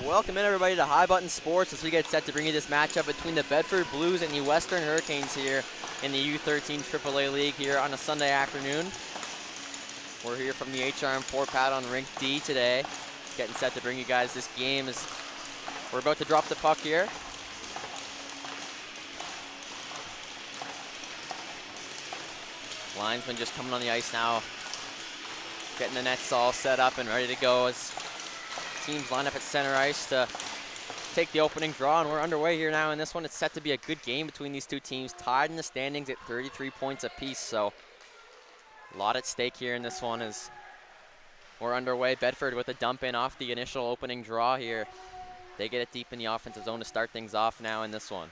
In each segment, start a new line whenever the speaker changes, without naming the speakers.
Welcome in everybody to High Button Sports as we get set to bring you this matchup between the Bedford Blues and the Western Hurricanes here in the U13AAA League here on a Sunday afternoon. We're here from the HRM4 pad on Rink D today, getting set to bring you guys this game as we're about to drop the puck here. Linesman just coming on the ice now, getting the nets all set up and ready to go as teams line up at center ice to take the opening draw, and we're underway here now in this one. It's set to be a good game between these two teams, tied in the standings at 33 points apiece, so a lot at stake here in this one as we're underway. Bedford with a dump in off the initial opening draw here. They get it deep in the offensive zone to start things off now in this one.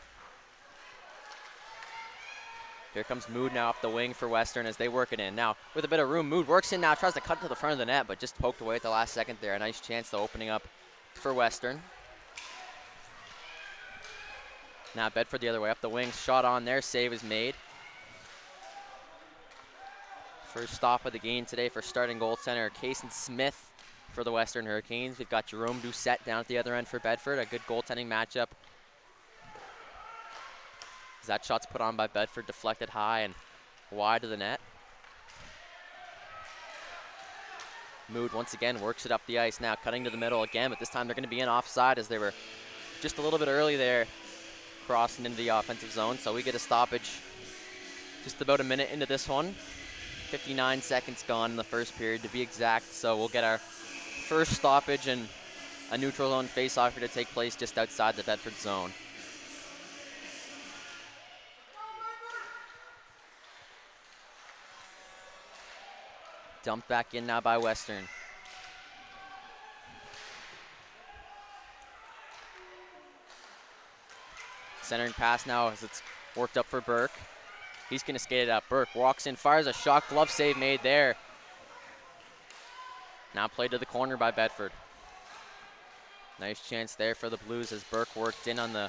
Here comes Mood now up the wing for Western as they work it in. Now, with a bit of room, Mood works in now, tries to cut to the front of the net, but just poked away at the last second there. A nice chance to opening up for Western. Now Bedford the other way up the wing, shot on there, save is made. First stop of the game today for starting goaltender Kason Smith for the Western Hurricanes. We've got Jerome Doucette down at the other end for Bedford, a good goaltending matchup. As that shot's put on by Bedford, deflected high and wide of the net. Mood once again works it up the ice now, cutting to the middle again, but this time they're going to be in offside as they were just a little bit early there, crossing into the offensive zone. So we get a stoppage just about a minute into this one. 59 seconds gone in the first period to be exact, so we'll get our first stoppage and a neutral zone face-off here to take place just outside the Bedford zone. Dumped back in now by Western. Centering pass now as it's worked up for Burke. He's going to skate it up. Burke walks in, fires a shot, glove save made there. Now played to the corner by Bedford. Nice chance there for the Blues as Burke worked in on the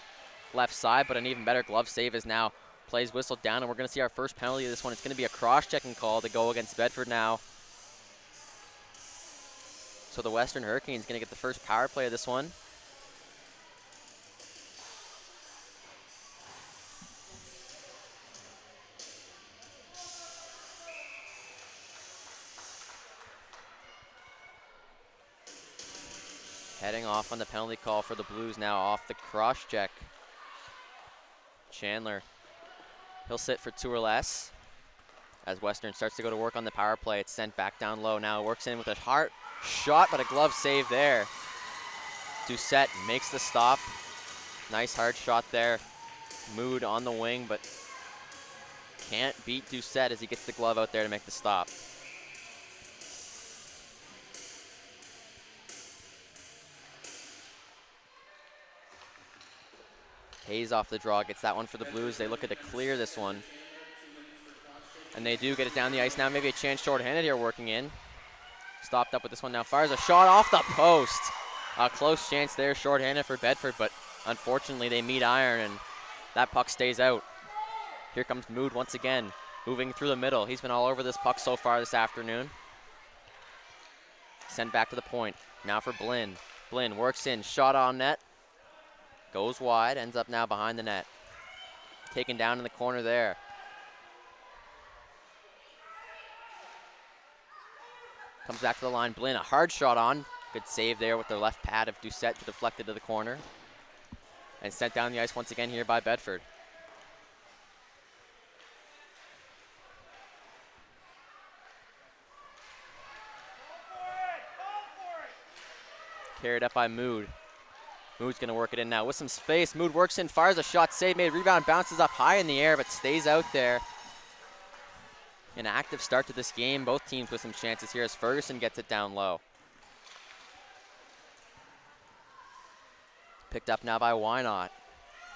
left side, but an even better glove save is now plays whistled down, and we're going to see our first penalty of this one. It's going to be a cross-checking call to go against Bedford now. So the Western Hurricanes going to get the first power play of this one. Heading off on the penalty call for the Blues now off the cross check. Chandler, he'll sit for 2 or less. As Western starts to go to work on the power play, it's sent back down low. Now it works in with a hard shot, but a glove save there. Doucette makes the stop. Nice hard shot there. Mood on the wing, but can't beat Doucette as he gets the glove out there to make the stop. Hayes off the draw, gets that one for the Blues. They look at to clear this one. And they do get it down the ice now. Maybe a chance short-handed here working in. Stopped up with this one now. Fires a shot off the post. A close chance there, short-handed for Bedford, but unfortunately they meet iron and that puck stays out. Here comes Mood once again, moving through the middle. He's been all over this puck so far this afternoon. Sent back to the point. Now for Blinn. Blinn works in, shot on net. Goes wide, ends up now behind the net. Taken down in the corner there. Comes back to the line, Blinn, a hard shot on. Good save there with the left pad of Doucette to deflect it to the corner. And sent down the ice once again here by Bedford. Carried up by Mood. Mood's gonna work it in now with some space. Mood works in, fires a shot, save made, rebound, bounces up high in the air, but stays out there. An active start to this game. Both teams with some chances here as Ferguson gets it down low. Picked up now by Wynot.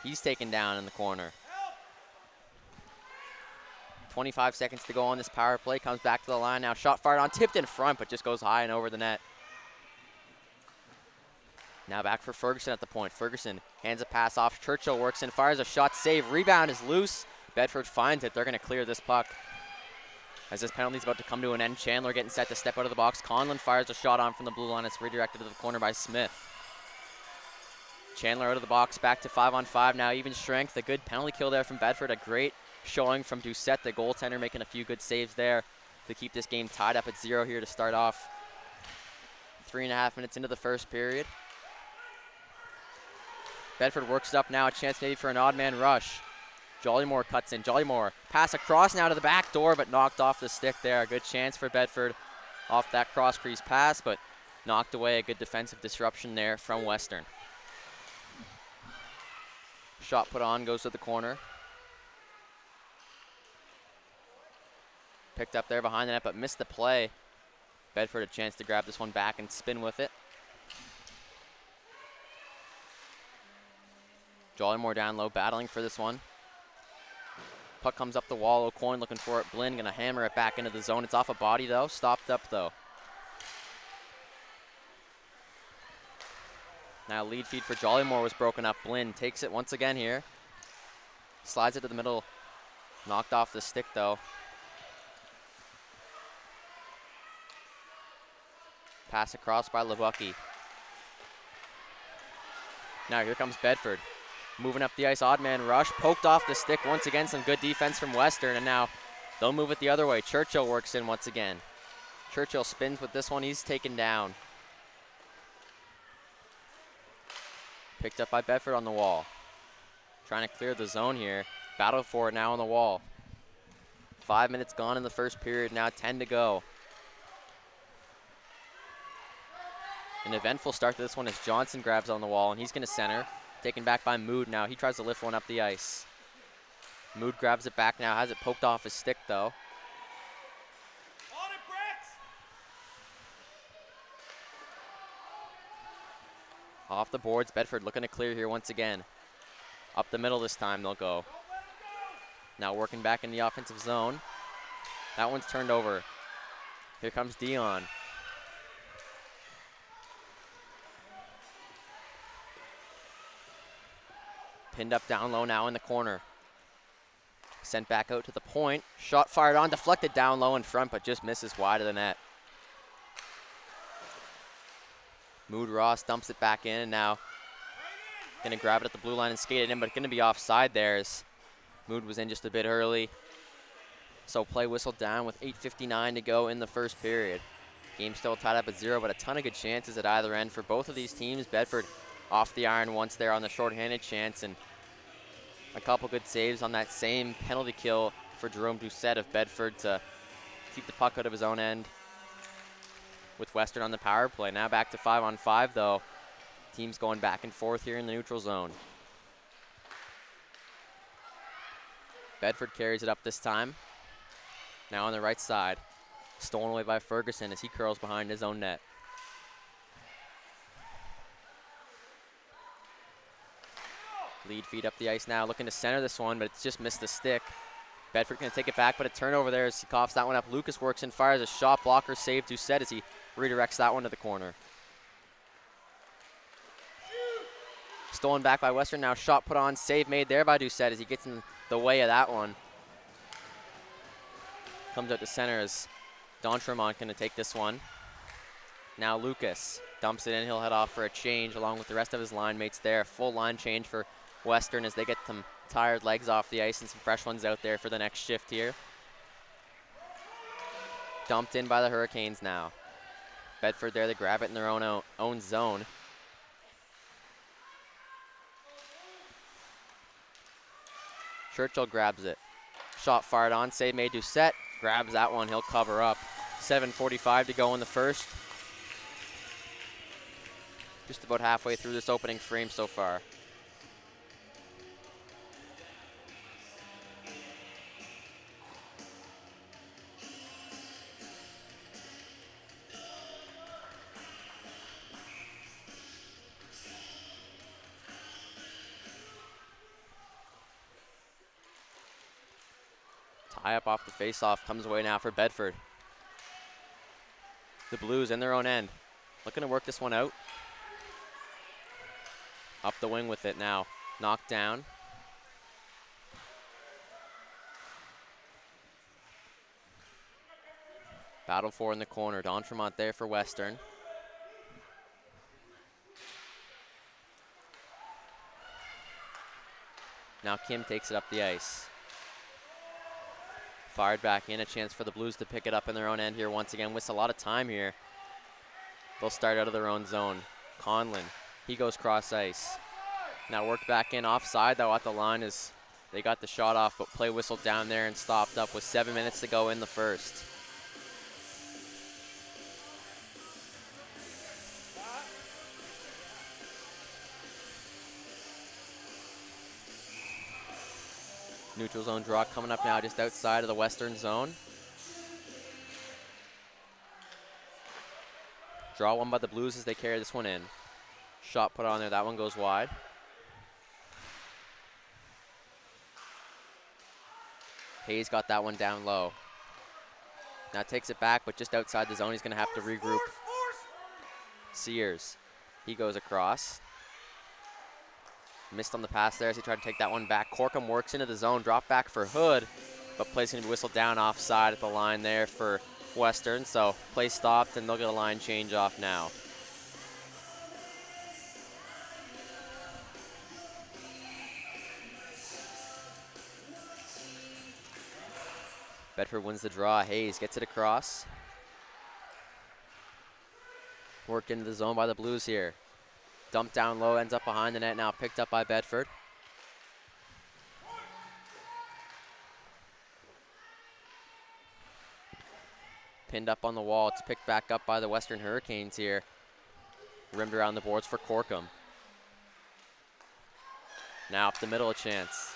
He's taken down in the corner. 25 seconds to go on this power play. Comes back to the line now. Shot fired on, tipped in front, but just goes high and over the net. Now back for Ferguson at the point. Ferguson hands a pass off. Churchill works in, fires a shot, save. Rebound is loose. Bedford finds it. They're going to clear this puck. As this penalty is about to come to an end, Chandler getting set to step out of the box. Conlon fires a shot on from the blue line. It's redirected to the corner by Smith. Chandler out of the box, back to 5-on-5 now, even strength. A good penalty kill there from Bedford. A great showing from Doucette, the goaltender, making a few good saves there to keep this game tied up at 0 here to start off. 3.5 minutes into the first period. Bedford works it up now, a chance maybe for an odd man rush. Jollymore cuts in. Jollymore pass across now to the back door, but knocked off the stick there. A good chance for Bedford off that cross crease pass, but knocked away. A good defensive disruption there from Western. Shot put on, goes to the corner. Picked up there behind the net, but missed the play. Bedford a chance to grab this one back and spin with it. Jollymore down low, battling for this one. Puck comes up the wall, O'Coin looking for it. Blinn gonna hammer it back into the zone. It's off a body though, stopped up though. Now lead feed for Jollymore was broken up. Blinn takes it once again here. Slides it to the middle. Knocked off the stick though. Pass across by Lebucky. Now here comes Bedford. Moving up the ice, odd man rush. Poked off the stick once again. Some good defense from Western, and now they'll move it the other way. Churchill works in once again. Churchill spins with this one. He's taken down. Picked up by Bedford on the wall. Trying to clear the zone here. Battle for it now on the wall. 5 minutes gone in the first period, now 10 to go. An eventful start to this one as Johnson grabs on the wall, and he's going to center. Taken back by Mood now. He tries to lift one up the ice. Mood grabs it back now, has it poked off his stick though. Off the boards, Bedford looking to clear here once again. Up the middle this time they'll go. Now working back in the offensive zone. That one's turned over. Here comes Dion. Pinned up down low now in the corner. Sent back out to the point. Shot fired on, deflected down low in front, but just misses wide of the net. Mood Ross dumps it back in, and now gonna grab it at the blue line and skate it in, but gonna be offside there as Mood was in just a bit early. So play whistled down with 8:59 to go in the first period. Game still tied up at 0, but a ton of good chances at either end for both of these teams. Bedford off the iron once there on the shorthanded chance, and a couple good saves on that same penalty kill for Jerome Doucette of Bedford to keep the puck out of his own end with Western on the power play. Now back to 5-on-5 though. Teams going back and forth here in the neutral zone. Bedford carries it up this time. Now on the right side. Stolen away by Ferguson as he curls behind his own net. Lead feed up the ice now, looking to center this one, but it's just missed the stick. Bedford gonna take it back, but a turnover there as he coughs that one up. Lucas works and fires a shot blocker save Doucette as he redirects that one to the corner. Stolen back by Western, now shot put on, save made there by Doucette as he gets in the way of that one. Comes out to center as D'Entremont gonna take this one. Now Lucas dumps it in, he'll head off for a change along with the rest of his line mates there. Full line change for Western as they get some tired legs off the ice and some fresh ones out there for the next shift here. Dumped in by the Hurricanes now. Bedford there, they grab it in their own zone. Churchill grabs it. Shot fired on, save made. Doucette grabs that one, he'll cover up. 7:45 to go in the first. Just about halfway through this opening frame so far. Tie up off the face-off, comes away now for Bedford. The Blues in their own end. Looking to work this one out. Up the wing with it now. Knocked down. Battle for in the corner. D'Entremont there for Western. Now Kim takes it up the ice. Fired back in, a chance for the Blues to pick it up in their own end here once again. With a lot of time here. They'll start out of their own zone. Conlon, he goes cross ice. Now worked back in offside though at the line as they got the shot off, but play whistled down there and stopped up with 7 minutes to go in the first. Neutral zone draw coming up now just outside of the western zone. Draw one by the Blues as they carry this one in. Shot put on there, that one goes wide. Hayes got that one down low. Now takes it back, but just outside the zone, he's gonna have to regroup. Sears, he goes across. Missed on the pass there as he tried to take that one back. Corkum works into the zone, drop back for Hood, but play's gonna be whistled down offside at the line there for Western, so play stopped and they'll get a line change off now. Bedford wins the draw. Hayes gets it across. Worked into the zone by the Blues here. Dumped down low, ends up behind the net now, picked up by Bedford. Pinned up on the wall. It's picked back up by the Western Hurricanes here. Rimmed around the boards for Corkum. Now up the middle, a chance.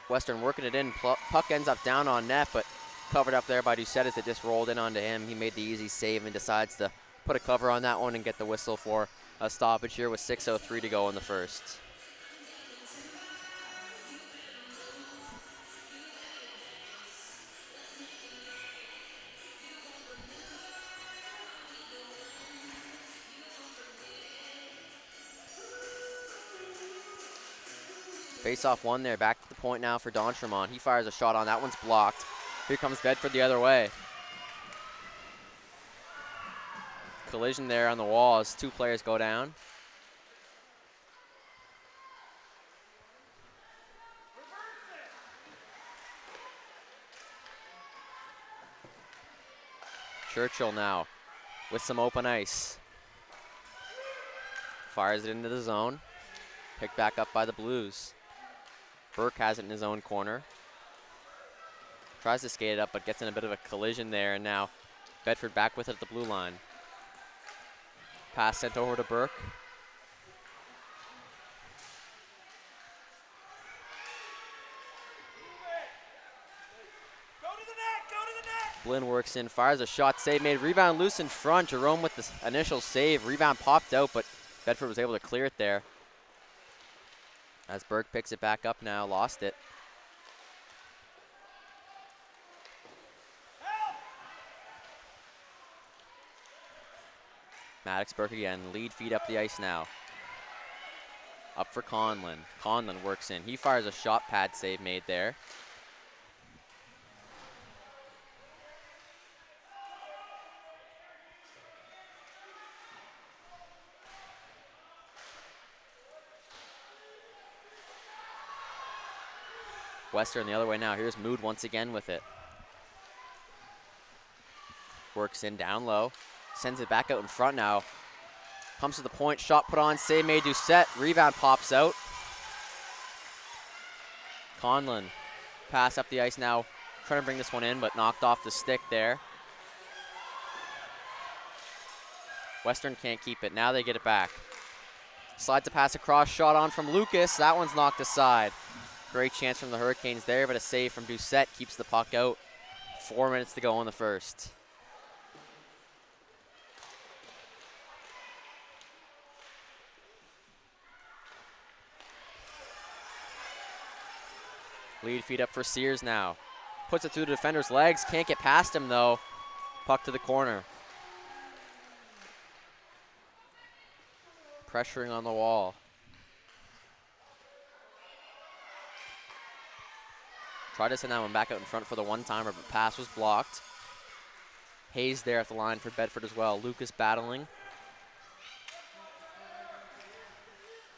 Western working it in. Puck ends up down on net, but covered up there by Doucette as it just rolled in onto him. He made the easy save and decides to put a cover on that one and get the whistle for a stoppage here with 6:03 to go in the first. Face-off one there, back to the point now for D'Entremont. He fires a shot on, that one's blocked. Here comes Bedford the other way. Collision there on the wall as two players go down. Churchill now with some open ice. Fires it into the zone. Picked back up by the Blues. Burke has it in his own corner. Tries to skate it up, but gets in a bit of a collision there, and now Bedford back with it at the blue line. Pass sent over to Burke. Blinn works in, fires a shot, save made, rebound loose in front. Jerome with the initial save, rebound popped out, but Bedford was able to clear it there. As Burke picks it back up now, lost it. Maddox, Burke again, lead feed up the ice now. Up for Conlon. Conlon works in. He fires a shot pad save made there. Western the other way now. Here's Mood once again with it. Works in down low. Sends it back out in front now. Comes to the point. Shot put on. Save made. Doucette. Rebound pops out. Conlon. Pass up the ice now. Trying to bring this one in, but knocked off the stick there. Western can't keep it. Now they get it back. Slides a pass across. Shot on from Lucas. That one's knocked aside. Great chance from the Hurricanes there, but a save from Doucette keeps the puck out. 4 minutes to go in the first. Lead feed up for Sears now. Puts it through the defender's legs. Can't get past him though. Puck to the corner. Pressuring on the wall. Tried to send that one back out in front for the one-timer, but pass was blocked. Hayes there at the line for Bedford as well. Lucas battling.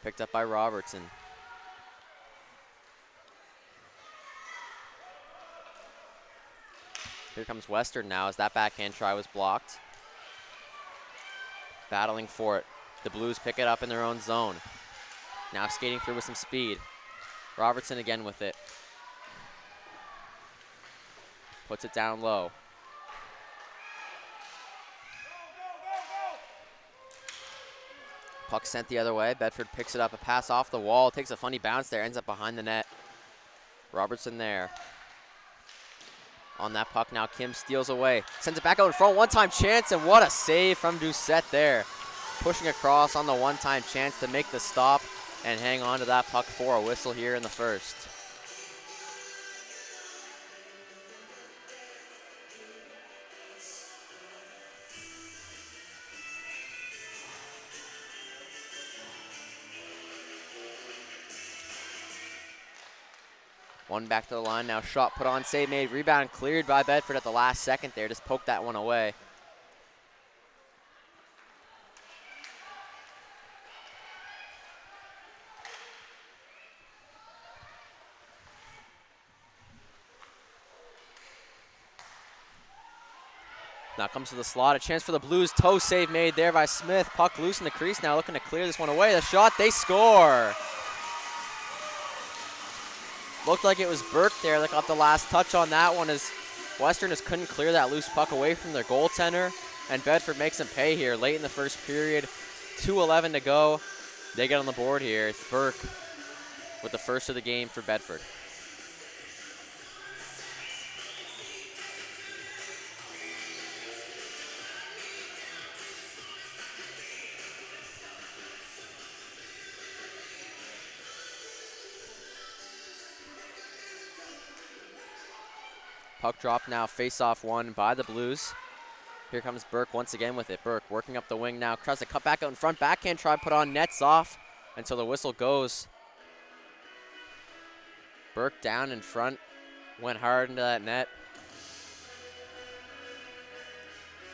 picked up by Robertson. Here comes Western now as that backhand try was blocked. Battling for it. The Blues pick it up in their own zone. Now skating through with some speed. Robertson again with it. Puts it down low. Puck sent the other way. Bedford picks it up, a pass off the wall. Takes a funny bounce there, ends up behind the net. Robertson there. On that puck now, Kim steals away. Sends it back out in front, one-time chance, and what a save from Doucette there. Pushing across on the one-time chance to make the stop and hang on to that puck for a whistle here in the first. One back to the line now, shot put on, save made, rebound cleared by Bedford at the last second there, just poked that one away. Now comes to the slot, a chance for the Blues, toe save made there by Smith, puck loose in the crease now, looking to clear this one away, the shot, they score! Looked like it was Burke there that got the last touch on that one as Western just couldn't clear that loose puck away from their goaltender, and Bedford makes them pay here late in the first period. 2:11 to go. They get on the board here. It's Burke with the first of the game for Bedford. Puck drop now, face-off won by the Blues. Here comes Burke once again with it. Burke working up the wing now, tries to cut back out in front, backhand try put on, nets off until the whistle goes. Burke down in front, went hard into that net.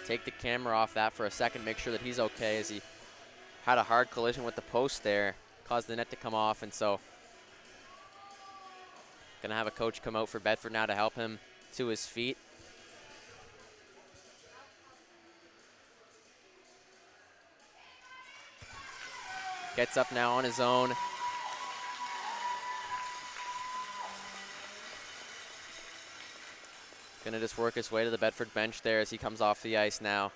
Take the camera off that for a second, make sure that he's okay as he had a hard collision with the post there, caused the net to come off, and so gonna have a coach come out for Bedford now to help him to his feet. Gets up now on his own. Gonna just work his way to the Bedford bench there as he comes off the ice now.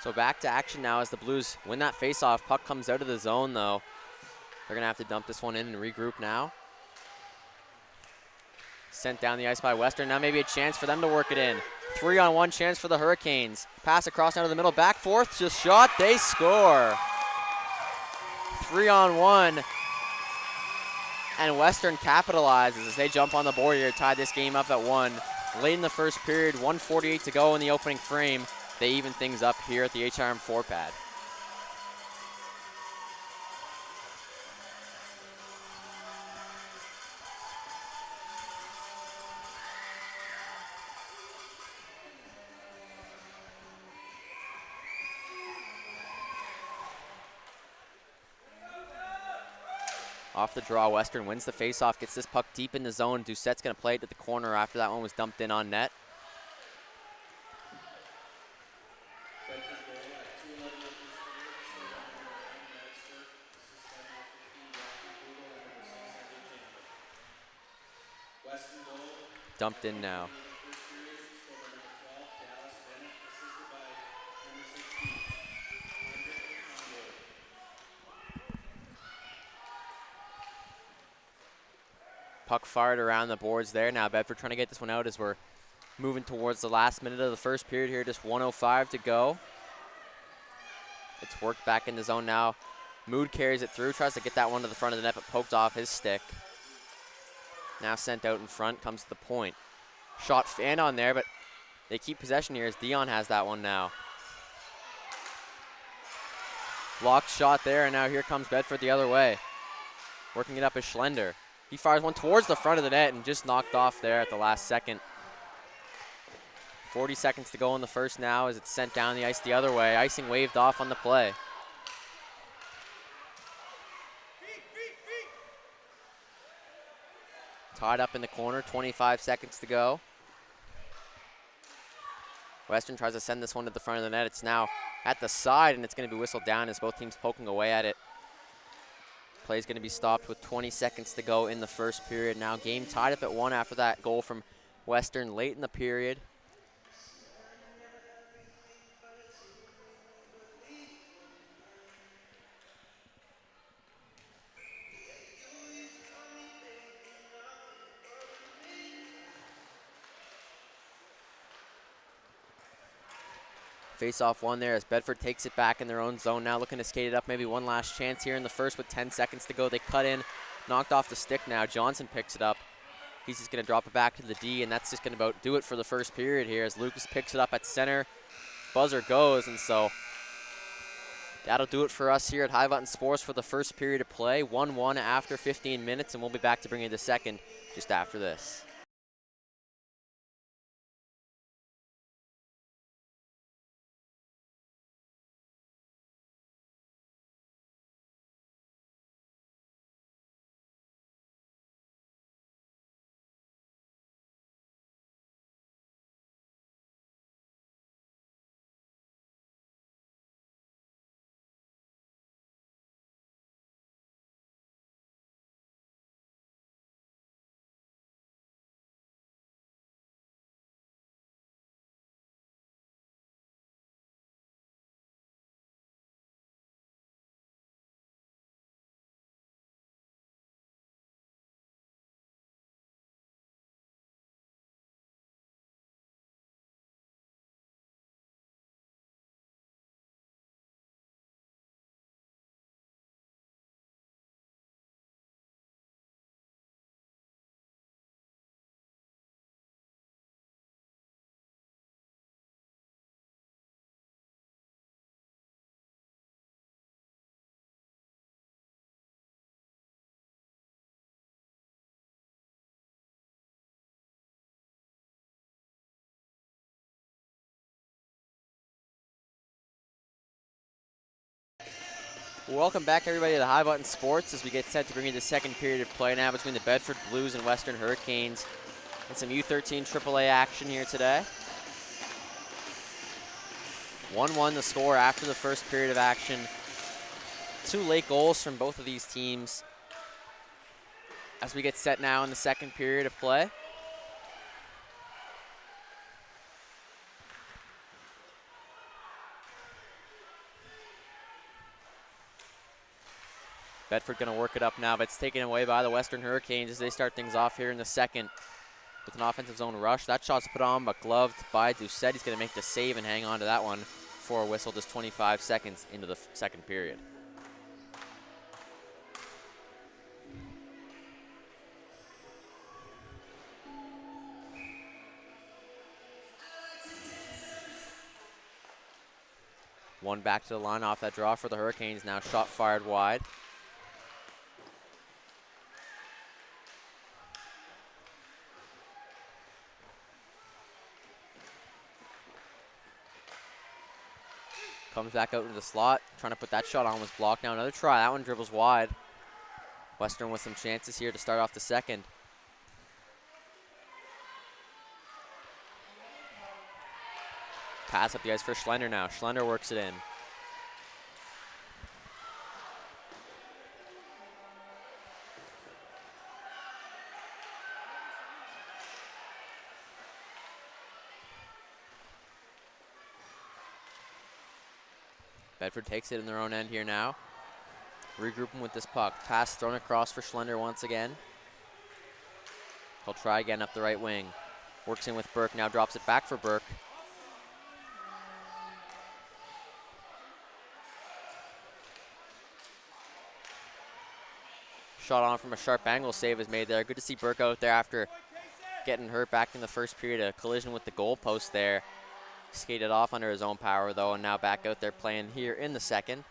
So back to action now as the Blues win that faceoff. Puck comes out of the zone though. They're gonna have to dump this one in and regroup now. Sent down the ice by Western. Now maybe a chance for them to work it in. 3-on-1 chance for the Hurricanes. Pass across down to the middle, back fourth, just shot, they score. 3-on-1. And Western capitalizes as they jump on the board here, tie this game up at 1. Late in the first period, 1:48 to go in the opening frame. They even things up here at the HRM 4 pad. Off the draw, Western wins the faceoff, gets this puck deep in the zone. Doucette's gonna play it to the corner after that one was dumped in on net. Dumped in now. Puck fired around the boards there. Now Bedford trying to get this one out as we're moving towards the last minute of the first period here. Just 1:05 to go. It's worked back in the zone now. Mood carries it through, tries to get that one to the front of the net, but poked off his stick. Now sent out in front, comes to the point. Shot fan on there, but they keep possession here as Dion has that one now. Blocked shot there, and now here comes Bedford the other way. Working it up is Schlender. He fires one towards the front of the net and just knocked off there at the last second. 40 seconds to go in the first now as it's sent down the ice the other way. Icing waved off on the play. Tied up in the corner, 25 seconds to go. Western tries to send this one to the front of the net. It's now at the side, and it's going to be whistled down as both teams poking away at it. Play's going to be stopped with 20 seconds to go in the first period. Now game tied up at 1 after that goal from Western late in the period. Face-off one there as Bedford takes it back in their own zone. Now looking to skate it up, maybe one last chance here in the first with 10 seconds to go. They cut in, knocked off the stick now. Johnson picks it up. He's just going to drop it back to the D, and that's just going to about do it for the first period here as Lucas picks it up at center. Buzzer goes, and so that'll do it for us here at High Button Sports for the first period of play. 1-1 after 15 minutes, and we'll be back to bring you the second just after this. Welcome back, everybody, to the High Button Sports as we get set to bring you the second period of play now between the Bedford Blues and Western Hurricanes and some U13 AAA action here today. 1-1 the score after the first period of action. 2 late goals from both of these teams as we get set now in the second period of play. Bedford going to work it up now, but it's taken away by the Western Hurricanes as they start things off here in the second with an offensive zone rush. That shot's put on, but gloved by Doucette. He's going to make the save and hang on to that one for a whistle just 25 seconds into the second period. One back to the line off that draw for the Hurricanes. Now shot fired wide. Comes back out into the slot, trying to put that shot on, was blocked. Now another try, that one dribbles wide. Western with some chances here to start off the second. Pass up the ice for Schlender now. Schlender works it in. Bedford takes it in their own end here now. Regrouping with this puck. Pass thrown across for Schlender once again. He'll try again up the right wing. Works in with Burke, now drops it back for Burke. Shot on from a sharp angle save is made there. Good to see Burke out there after getting hurt back in the first period. A collision with the goalpost there. Skated off under his own power though, and now back out there playing here in the second.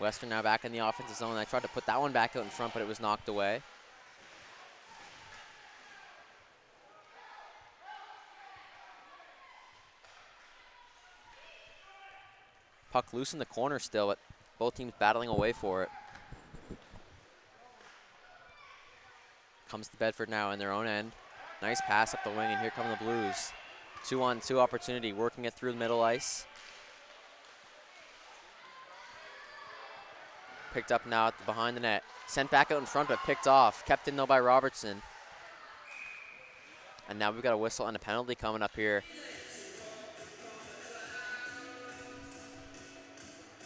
Western now back in the offensive zone. I tried to put that one back out in front, but it was knocked away. Puck loose in the corner still, but both teams battling away for it. Comes to Bedford now in their own end. Nice pass up the wing, and here come the Blues. 2-on-2 opportunity, working it through the middle ice. Picked up now at behind the net. Sent back out in front, but picked off. Kept in though by Robertson. And now we've got a whistle and a penalty coming up here.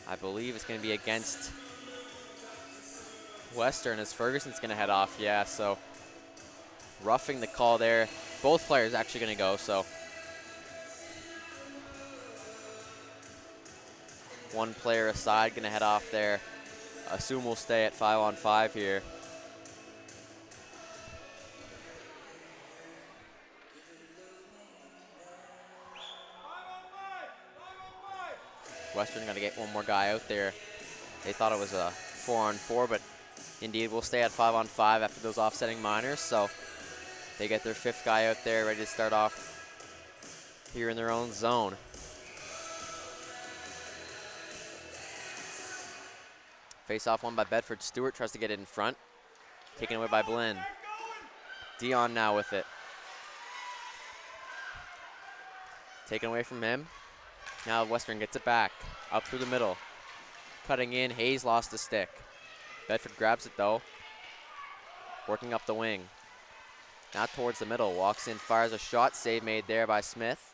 I believe it's going to be against Western as Ferguson's going to head off. Yeah, so roughing the call there. Both players actually going to go, so. One player aside going to head off there. Assume we'll stay at 5-on-5 here. Western gonna get one more guy out there. They thought it was a 4-on-4, but indeed we'll stay at 5-on-5 after those offsetting minors. So they get their 5th guy out there ready to start off here in their own zone. Face off one by Bedford. Stewart tries to get it in front. Taken away by Blinn. Dion now with it. Taken away from him. Now Western gets it back. Up through the middle. Cutting in. Hayes lost the stick. Bedford grabs it though. Working up the wing. Now towards the middle. Walks in. Fires a shot. Save made there by Smith.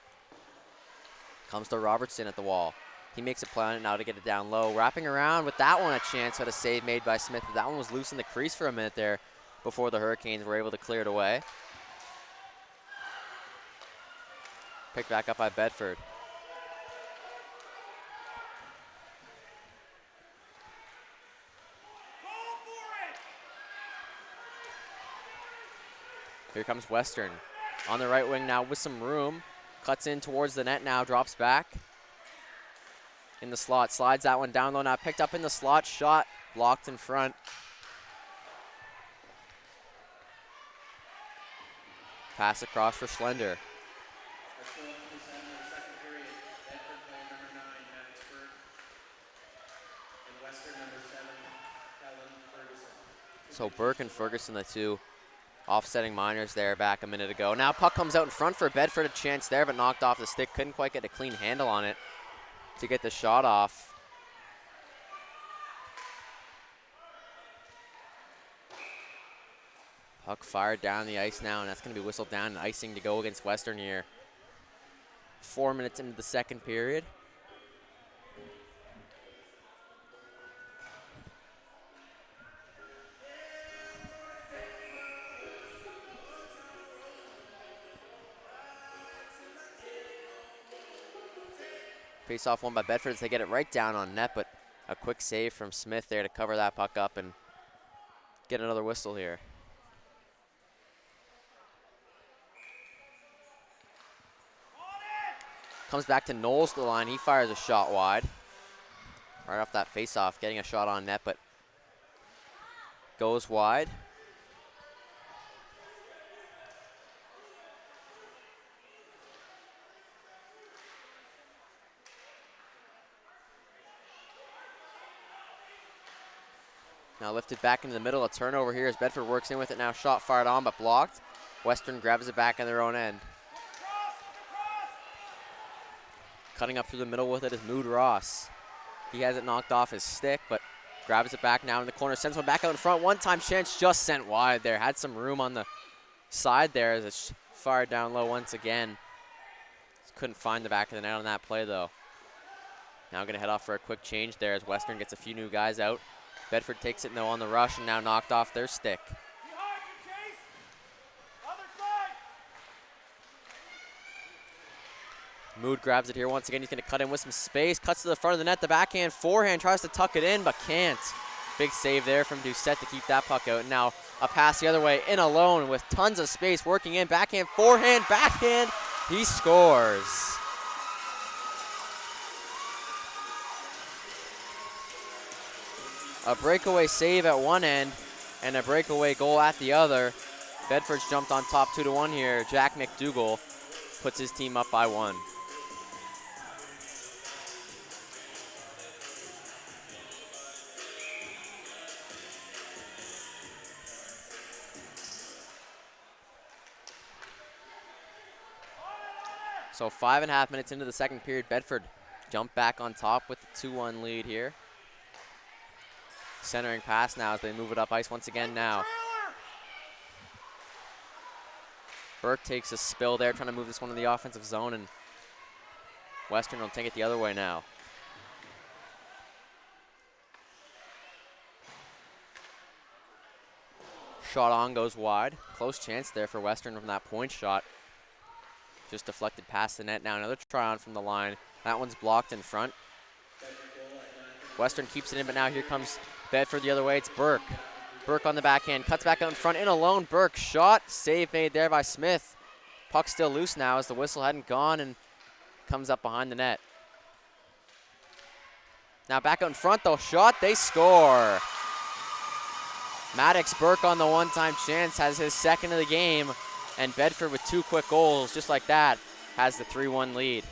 Comes to Robertson at the wall. He makes a play on it now to get it down low. Wrapping around with that one a chance. Had a save made by Smith. That one was loose in the crease for a minute there before the Hurricanes were able to clear it away. Picked back up by Bedford. Here comes Western. On the right wing now with some room. Cuts in towards the net now. Drops back. In the slot, slides that one down low now, picked up in the slot, shot, blocked in front. Pass across for Schlender. So Burke and Ferguson, the two offsetting minors there back a minute ago. Now puck comes out in front for Bedford, a chance there, but knocked off the stick. Couldn't quite get a clean handle on it to get the shot off. Puck fired down the ice now, and that's going to be whistled down and icing to go against Western here. 4 minutes into the second period. Face off one by Bedford as they get it right down on net, but a quick save from Smith there to cover that puck up and get another whistle here. Comes back to Knowles to the line. He fires a shot wide. Right off that face-off, getting a shot on net, but goes wide. Now lifted back into the middle, a turnover here as Bedford works in with it now. Shot fired on, but blocked. Western grabs it back in their own end. Cutting up through the middle with it is Mood Ross. He has it knocked off his stick, but grabs it back now in the corner. Sends one back out in front. One-time chance just sent wide there. Had some room on the side there as it's fired down low once again. Just couldn't find the back of the net on that play, though. Now going to head off for a quick change there as Western gets a few new guys out. Bedford takes it, though, on the rush and now knocked off their stick. Mood grabs it here once again. He's going to cut in with some space. Cuts to the front of the net. The backhand forehand. Tries to tuck it in, but can't. Big save there from Doucette to keep that puck out. Now a pass the other way. In alone with tons of space. Working in. Backhand forehand. Backhand. He scores. A breakaway save at one end and a breakaway goal at the other. Bedford's jumped on top 2-1 here. Jack McDougall puts his team up by 1. So 5.5 minutes into the second period, Bedford jumped back on top with the 2-1 lead here. Centering pass now as they move it up ice once again now. Burke takes a spill there, trying to move this one in the offensive zone, and Western will take it the other way now. Shot on, goes wide. Close chance there for Western from that point shot. Just deflected past the net now. Another try on from the line. That one's blocked in front. Western keeps it in, but now here comes Bedford the other way. It's Burke. Burke on the backhand, cuts back out in front, in alone. Burke shot, save made there by Smith. Puck still loose now as the whistle hadn't gone and comes up behind the net. Now back out in front though, shot, they score. Maddox Burke on the one-time chance has his second of the game, and Bedford with 2 quick goals, just like that, has the 3-1 lead.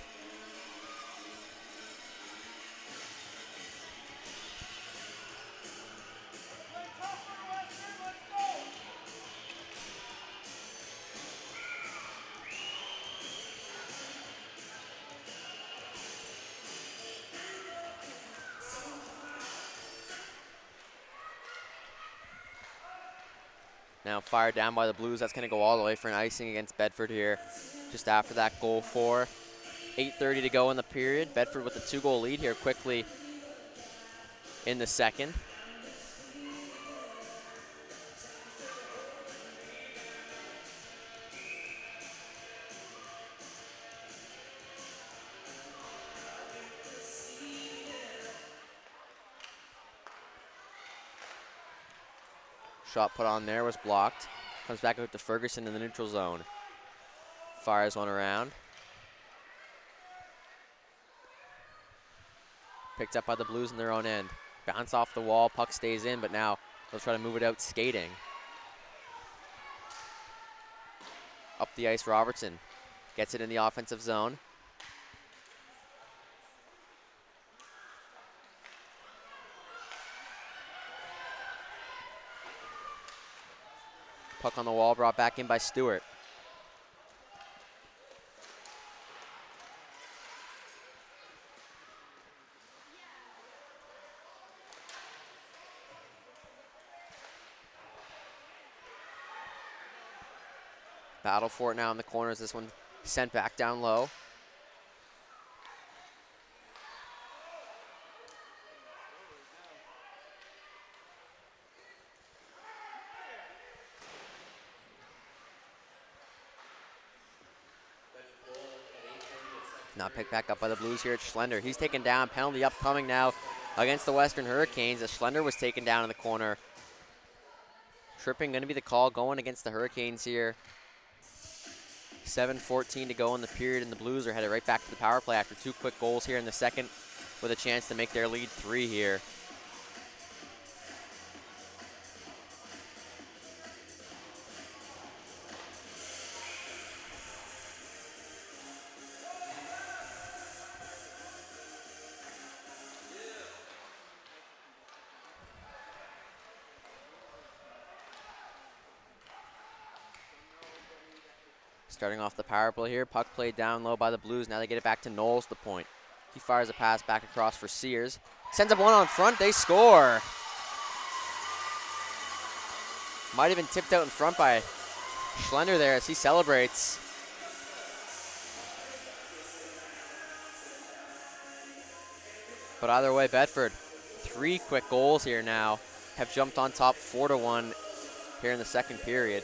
Now fired down by the Blues. That's going to go all the way for an icing against Bedford here just after that goal for. 8:30 to go in the period. Bedford with a 2-goal lead here quickly in the second. Shot put on there was blocked. Comes back out to Ferguson in the neutral zone. Fires one around. Picked up by the Blues in their own end. Bounce off the wall, puck stays in, but now they'll try to move it out skating. Up the ice, Robertson gets it in the offensive zone. Puck on the wall, brought back in by Stewart. Battle for it now in the corners. This one sent back down low. Now picked back up by the Blues here. It's Schlender. He's taken down. Penalty upcoming now against the Western Hurricanes as Schlender was taken down in the corner. Tripping going to be the call going against the Hurricanes here. 7:14 to go in the period, and the Blues are headed right back to the power play after 2 quick goals here in the second with a chance to make their lead 3 here. Starting off the power play here, puck played down low by the Blues. Now they get it back to Knowles, the point. He fires a pass back across for Sears. Sends up one on front, they score. Might have been tipped out in front by Schlender there as he celebrates. But either way, Bedford, 3 quick goals here now, have jumped on top 4-1 here in the second period.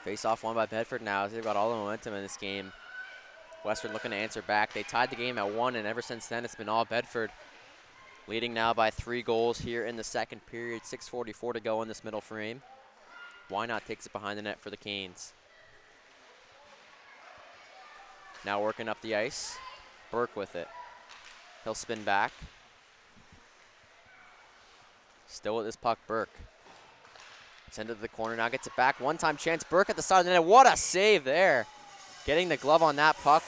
Face-off won by Bedford now. They've got all the momentum in this game. Western looking to answer back. They tied the game at 1, and ever since then it's been all Bedford. Leading now by 3 goals here in the second period. 6:44 to go in this middle frame. Why not takes it behind the net for the Canes. Now working up the ice. Burke with it. He'll spin back. Still with this puck, Burke. Send it to the corner, now gets it back. One-time chance, Burke at the side of the net. What a save there. Getting the glove on that puck.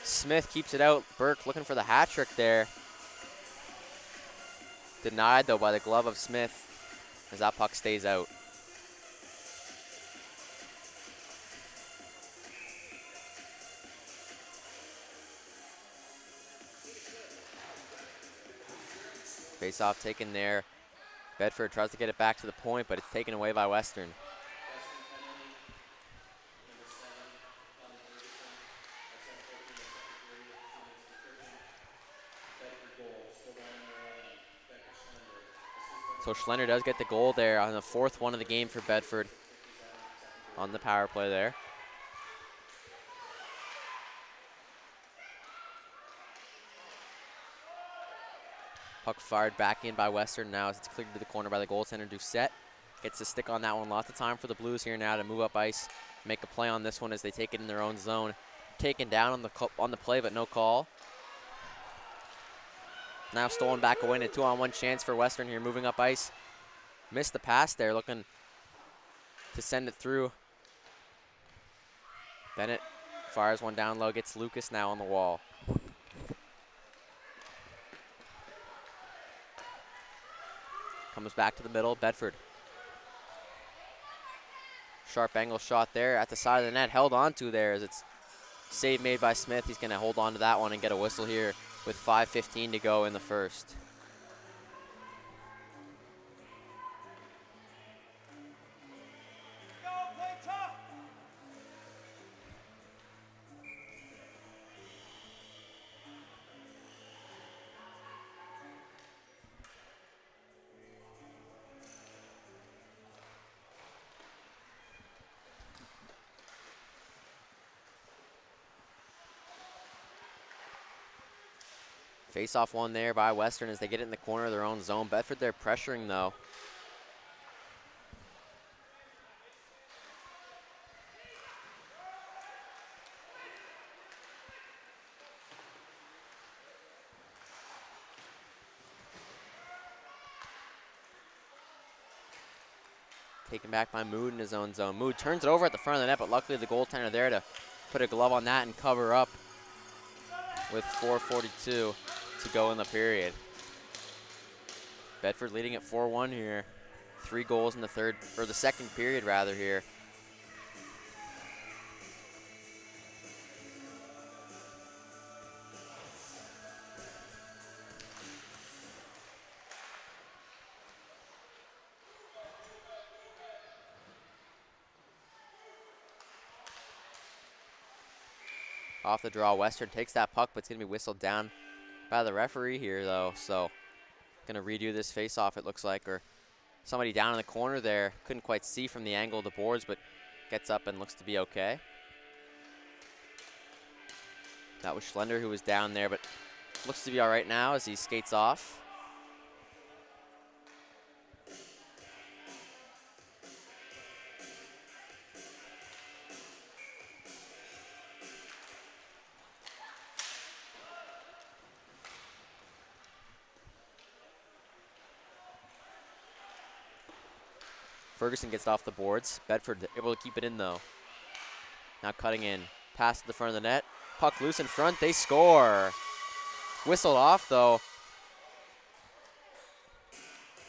Smith keeps it out. Burke looking for the hat trick there. Denied, though, by the glove of Smith as that puck stays out. Face-off taken there. Bedford tries to get it back to the point, but it's taken away by Western. So Schlender does get the goal there on the 4th one of the game for Bedford on the power play there. Puck fired back in by Western now as it's cleared to the corner by the goaltender, Doucette. Gets the stick on that one. Lots of time for the Blues here now to move up ice, make a play on this one as they take it in their own zone. Taken down on the play, but no call. Now stolen back away, and a 2-on-1 chance for Western here, moving up ice. Missed the pass there, looking to send it through. Bennett fires one down low, gets Lucas now on the wall. Comes back to the middle, Bedford. Sharp angle shot there at the side of the net, held on to there as it's save made by Smith. He's going to hold on to that one and get a whistle here with 5:15 to go in the first. Face-off one there by Western as they get it in the corner of their own zone. Bedford there pressuring though. Taken back by Mood in his own zone. Mood turns it over at the front of the net, but luckily the goaltender there to put a glove on that and cover up with 4:42 to go in the period. Bedford leading at 4-1 here. 3 goals in the second period rather here. Off the draw, Western takes that puck, but it's going to be whistled down by the referee here, though. So, going to redo this face-off, it looks like, or somebody down in the corner there. Couldn't quite see from the angle of the boards, but gets up and looks to be okay. That was Schlender who was down there, but looks to be all right now as he skates off. Ferguson gets off the boards. Bedford able to keep it in, though. Now cutting in. Pass to the front of the net. Puck loose in front. They score. Whistled off, though.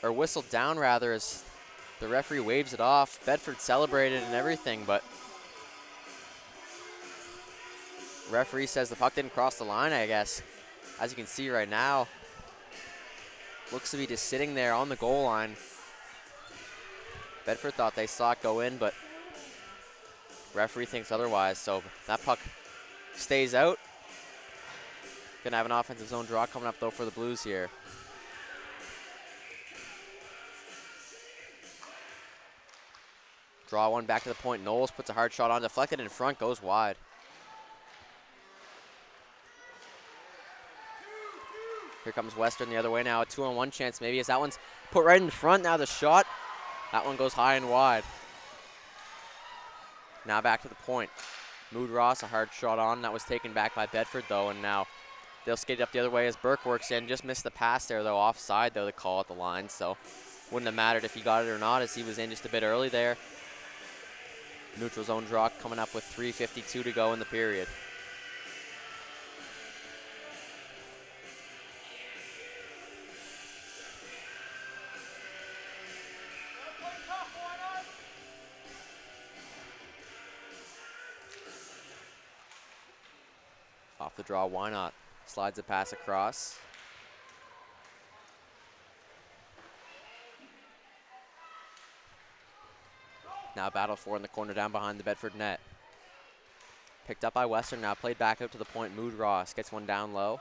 Or whistled down, rather, as the referee waves it off. Bedford celebrated and everything, but referee says the puck didn't cross the line, I guess. As you can see right now, looks to be just sitting there on the goal line. Bedford thought they saw it go in, but referee thinks otherwise, so that puck stays out. Gonna have an offensive zone draw coming up, though, for the Blues here. Draw one back to the point. Knowles puts a hard shot on, deflected in front, goes wide. Here comes Western the other way now. A 2-on-1 chance maybe as that one's put right in front. Now the shot. That one goes high and wide. Now back to the point. Mood Ross, a hard shot on. That was taken back by Bedford though, and now they'll skate it up the other way as Burke works in. Just missed the pass there though, offside though, the call at the line. So wouldn't have mattered if he got it or not as he was in just a bit early there. Neutral zone draw coming up with 3:52 to go in the period. Off the draw, why not? Slides a pass across. Now battle for in the corner down behind the Bedford net. Picked up by Western now, played back out to the point. Mood Ross gets one down low.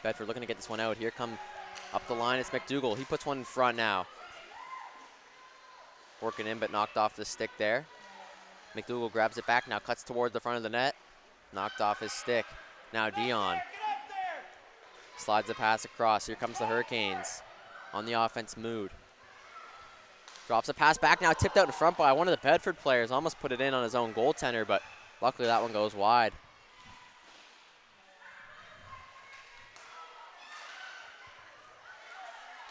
Bedford looking to get this one out. Here come up the line, it's McDougall. He puts one in front now. Working in, but knocked off the stick there. McDougall grabs it back now, cuts towards the front of the net. Knocked off his stick. Now Dion. Slides the pass across. Here comes the Hurricanes. On the offense, Mood. Drops a pass back now, tipped out in front by one of the Bedford players. Almost put it in on his own goaltender, but luckily that one goes wide.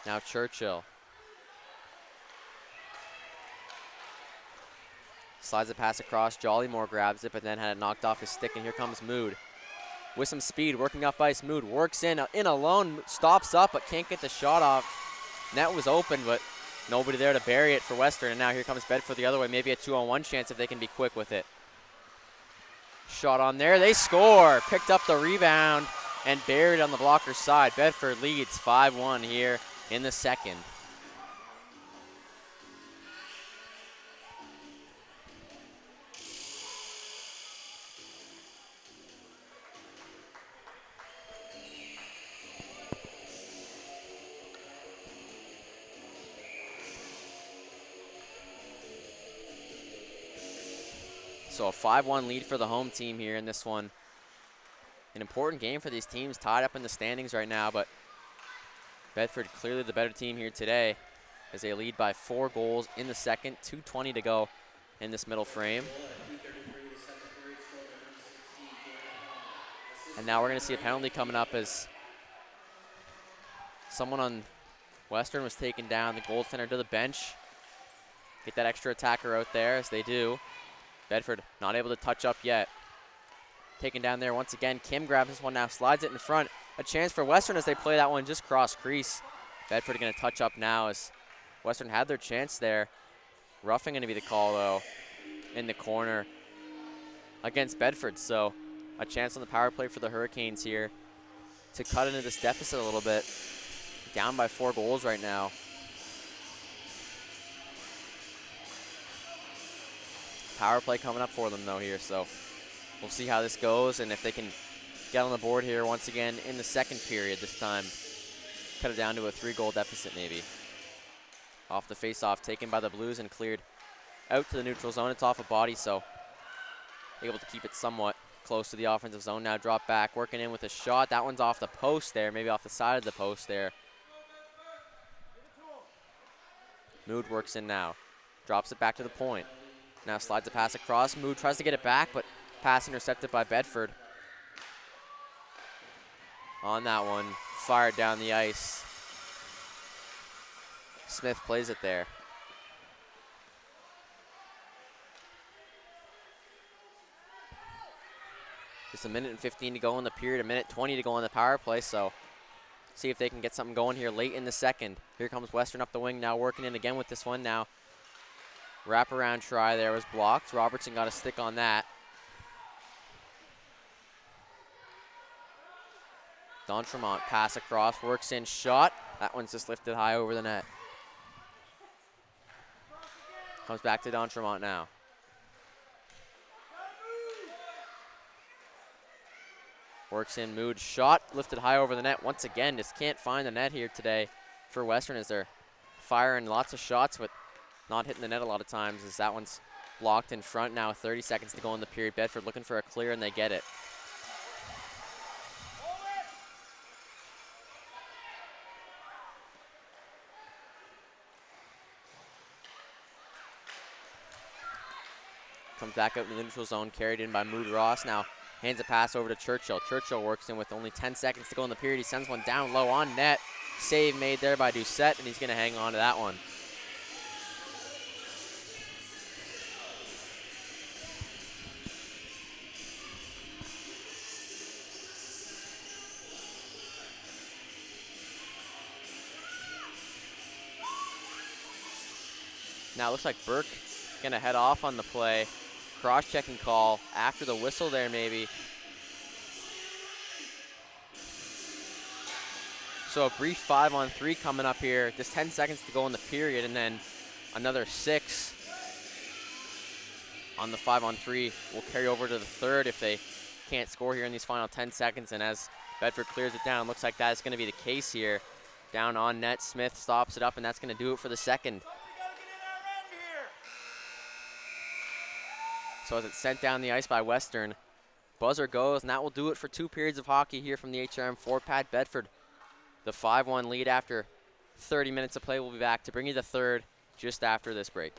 Now Churchill. Slides the pass across. Jollymore grabs it, but then had it knocked off his stick, and here comes Mood. With some speed, working up ice. Mood works in alone, stops up, but can't get the shot off. Net was open, but nobody there to bury it for Western, and now here comes Bedford the other way. Maybe a 2-on-1 chance if they can be quick with it. Shot on there, they score. Picked up the rebound and buried on the blocker's side. Bedford leads 5-1 here in the second. So a 5-1 lead for the home team here in this one. An important game for these teams, tied up in the standings right now, but Bedford clearly the better team here today as they lead by 4 goals in the second, 2:20 to go in this middle frame. And now we're gonna see a penalty coming up as someone on Western was taken down, the goaltender to the bench. Get that extra attacker out there as they do. Bedford not able to touch up yet. Taken down there once again. Kim grabs this one now, slides it in front. A chance for Western as they play that one just cross crease. Bedford gonna touch up now as Western had their chance there. Roughing gonna be the call though in the corner against Bedford. So a chance on the power play for the Hurricanes here to cut into this deficit a little bit. Down by 4 goals right now. Power play coming up for them though here, so we'll see how this goes and if they can get on the board here once again in the second period this time. Cut it down to a 3-goal deficit maybe. Off the face-off, taken by the Blues and cleared out to the neutral zone. It's off a body, so able to keep it somewhat close to the offensive zone. Now drop back, working in with a shot. That one's off the post there, maybe off the side of the post there. Mood works in now, drops it back to the point. Now slides a pass across. Mood tries to get it back, but pass intercepted by Bedford. On that one, fired down the ice. Smith plays it there. Just a minute and 15 to go in the period, a minute 20 to go on the power play, so see if they can get something going here late in the second. Here comes Western up the wing now, working in again with this one now. Wraparound try there was blocked. Robertson got a stick on that. D'Entremont pass across, works in, shot. That one's just lifted high over the net. Comes back to D'Entremont now. Works in, Mood, shot, lifted high over the net. Once again, just can't find the net here today for Western as they're firing lots of shots, but not hitting the net a lot of times, as that one's blocked in front now. 30 seconds to go in the period. Bedford looking for a clear, and they get it. Comes back out in the neutral zone, carried in by Mood Ross. Now hands a pass over to Churchill. Churchill works in with only 10 seconds to go in the period. He sends one down low on net. Save made there by Doucette, and he's going to hang on to that one. Now it looks like Burke going to head off on the play. Cross-checking call after the whistle there maybe. So a brief 5-on-3 coming up here. Just 10 seconds to go in the period, and then another 6 on the 5-on-3 will carry over to the third if they can't score here in these final 10 seconds. And as Bedford clears it down, looks like that's going to be the case here. Down on net, Smith stops it up, and that's going to do it for the second. So as it's sent down the ice by Western, buzzer goes, and that will do it for 2 periods of hockey here from the HRM 4-pad. Bedford, the 5-1 lead after 30 minutes of play. We'll be back to bring you the third just after this break.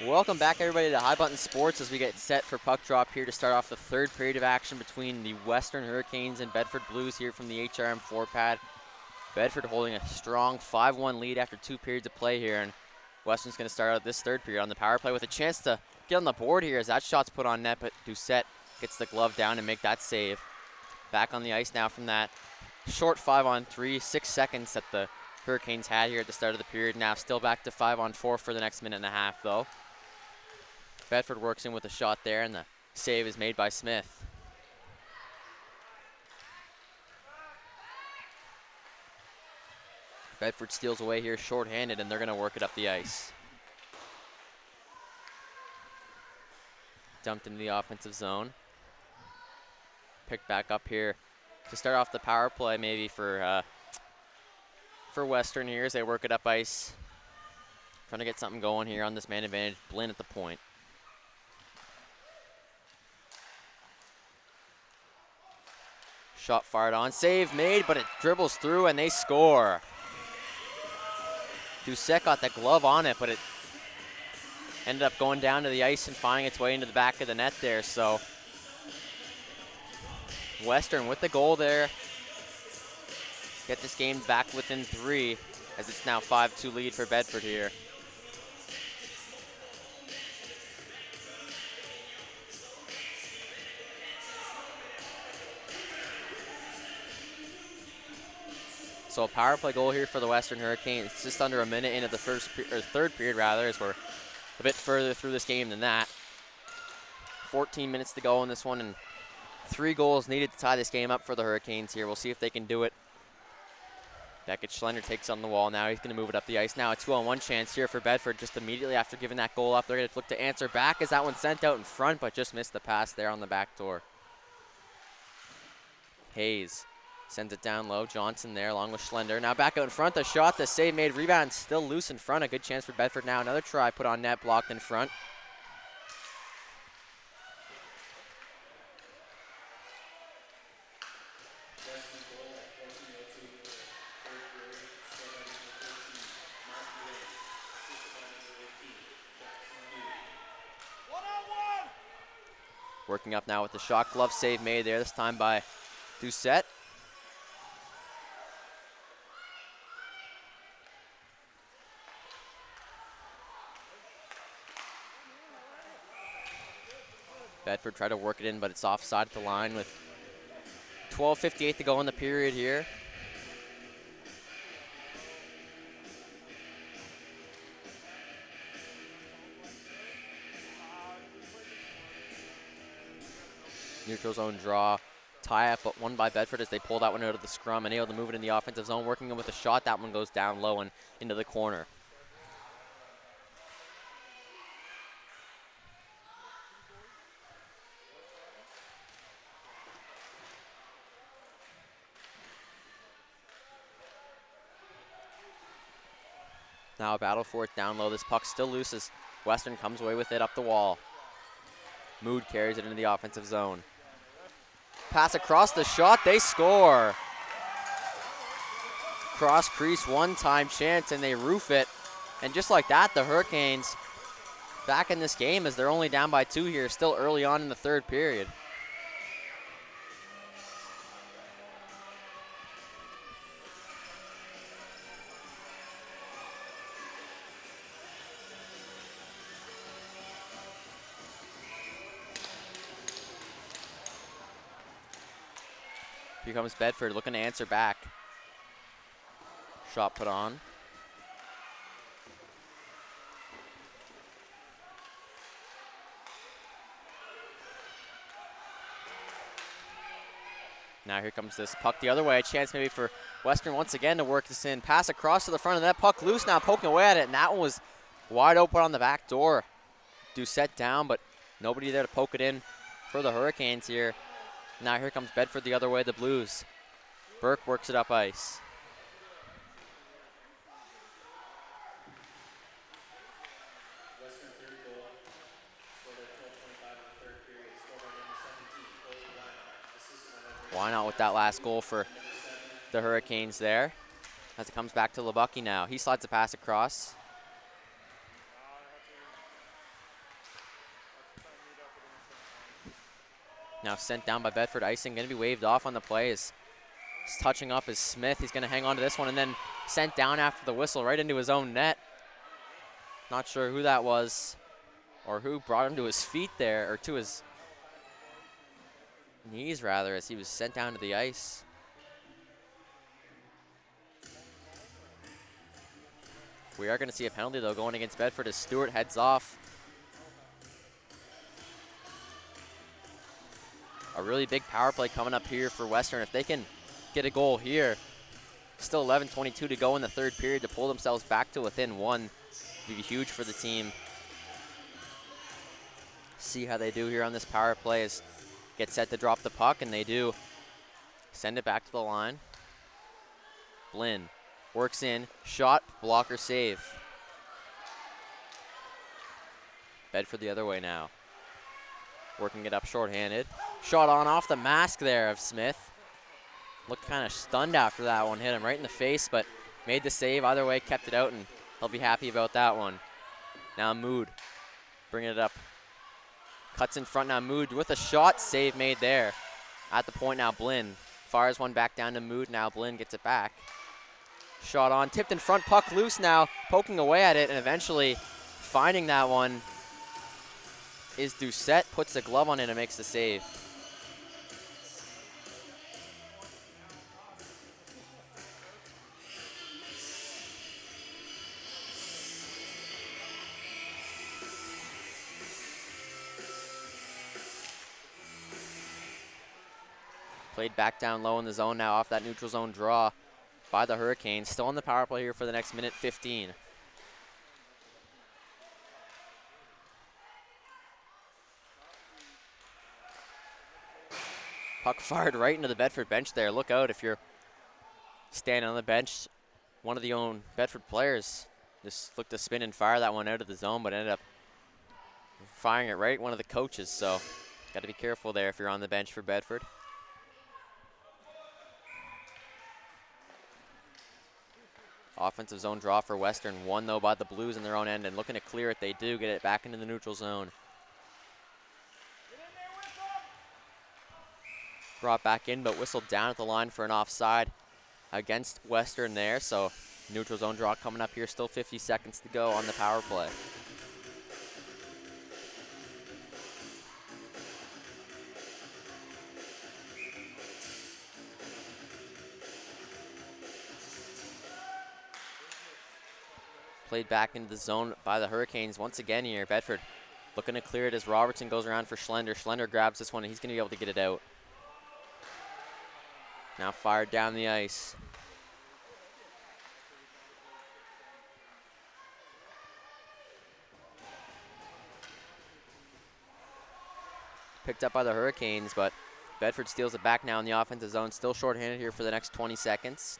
Welcome back, everybody, to High Button Sports as we get set for puck drop here to start off the third period of action between the Western Hurricanes and Bedford Blues here from the HRM 4-pad. Bedford holding a strong 5-1 lead after 2 periods of play here, and Western's going to start out this third period on the power play with a chance to get on the board here as that shot's put on net, but Doucette gets the glove down and make that save. Back on the ice now from that short 5-on-3, 6 seconds that the Hurricanes had here at the start of the period. Now still back to 5-on-4 for the next minute and a half, though. Bedford works in with a shot there, and the save is made by Smith. Bedford steals away here shorthanded, and they're going to work it up the ice. Dumped into the offensive zone. Picked back up here to start off the power play maybe for Western here as they work it up ice. Trying to get something going here on this man advantage. Blinn at the point. Shot fired on, save made, but it dribbles through and they score. Doucette got the glove on it, but it ended up going down to the ice and finding its way into the back of the net there. So Western with the goal there. Get this game back within 3 as it's now 5-2 lead for Bedford here. So a power play goal here for the Western Hurricanes. It's just under a minute into the third period rather, as we're a bit further through this game than that. 14 minutes to go in this one, and 3 goals needed to tie this game up for the Hurricanes here. We'll see if they can do it. Beckett-Schlender takes on the wall now. He's going to move it up the ice now. A 2-on-1 chance here for Bedford just immediately after giving that goal up. They're going to look to answer back as that one sent out in front, but just missed the pass there on the back door. Hayes sends it down low. Johnson there along with Schlender. Now back out in front. The shot, the save made. Rebound still loose in front. A good chance for Bedford now. Another try put on net, blocked in front. Working up now with the shot, glove save made there, this time by Doucette. Bedford tried to work it in, but it's offside at the line with 12:58 to go in the period here. Neutral zone draw, tie up, but won by Bedford as they pull that one out of the scrum and able to move it in the offensive zone. Working in with a shot, that one goes down low and into the corner. Now a battle for it down low. This puck still loose as Western comes away with it up the wall. Mood carries it into the offensive zone. Pass across the shot, they score. Cross crease, one-time chance, and they roof it. And just like that, the Hurricanes back in this game as they're only down by 2 here, still early on in the third period. Here comes Bedford looking to answer back. Shot put on. Now here comes this puck the other way. A chance maybe for Western once again to work this in. Pass across to the front of that puck loose now, poking away at it, and that one was wide open on the back door. Doucette down, but nobody there to poke it in for the Hurricanes here. Now here comes Bedford the other way, the Blues. Burke works it up ice.
Western third goal, scored at 12:25 in the third period, scored by number 17, Cole Wynot.
Why not with that last goal for the Hurricanes there? As it comes back to Lebucky now. He slides a pass across. Now sent down by Bedford. Icing going to be waved off on the play. He's touching up is Smith. He's going to hang on to this one and then sent down after the whistle right into his own net. Not sure who that was or who brought him to his feet there, or to his knees rather, as he was sent down to the ice. We are going to see a penalty though going against Bedford as Stewart heads off. A really big power play coming up here for Western. If they can get a goal here, still 11:22 to go in the third period to pull themselves back to within one. Would be huge for the team. See how they do here on this power play as get set to drop the puck, and they do. Send it back to the line. Blinn works in, shot, blocker save. Bedford the other way now. Working it up shorthanded. Shot on off the mask there of Smith. Looked kind of stunned after that one. Hit him right in the face, but made the save. Either way, kept it out, and he'll be happy about that one. Now Mood, bringing it up. Cuts in front now, Mood with a shot, save made there. At the point now, Blinn fires one back down to Mood. Now Blinn gets it back. Shot on, tipped in front, puck loose now, poking away at it, and eventually finding that one is Doucette. Puts the glove on it and makes the save. Played back down low in the zone now off that neutral zone draw by the Hurricanes. Still on the power play here for the next minute 15. Puck fired right into the Bedford bench there. Look out if you're standing on the bench. One of the own Bedford players just looked to spin and fire that one out of the zone, but ended up firing it right at one of the coaches. So got to be careful there if you're on the bench for Bedford. Offensive zone draw for Western, won though by the Blues in their own end, and looking to clear it, they do get it back into the neutral zone. Brought back in, but whistled down at the line for an offside against Western there, so neutral zone draw coming up here, still 50 seconds to go on the power play. Played back into the zone by the Hurricanes once again here. Bedford looking to clear it as Robertson goes around for Schlender. Schlender grabs this one and he's going to be able to get it out. Now fired down the ice. Picked up by the Hurricanes, but Bedford steals it back now in the offensive zone. Still shorthanded here for the next 20 seconds.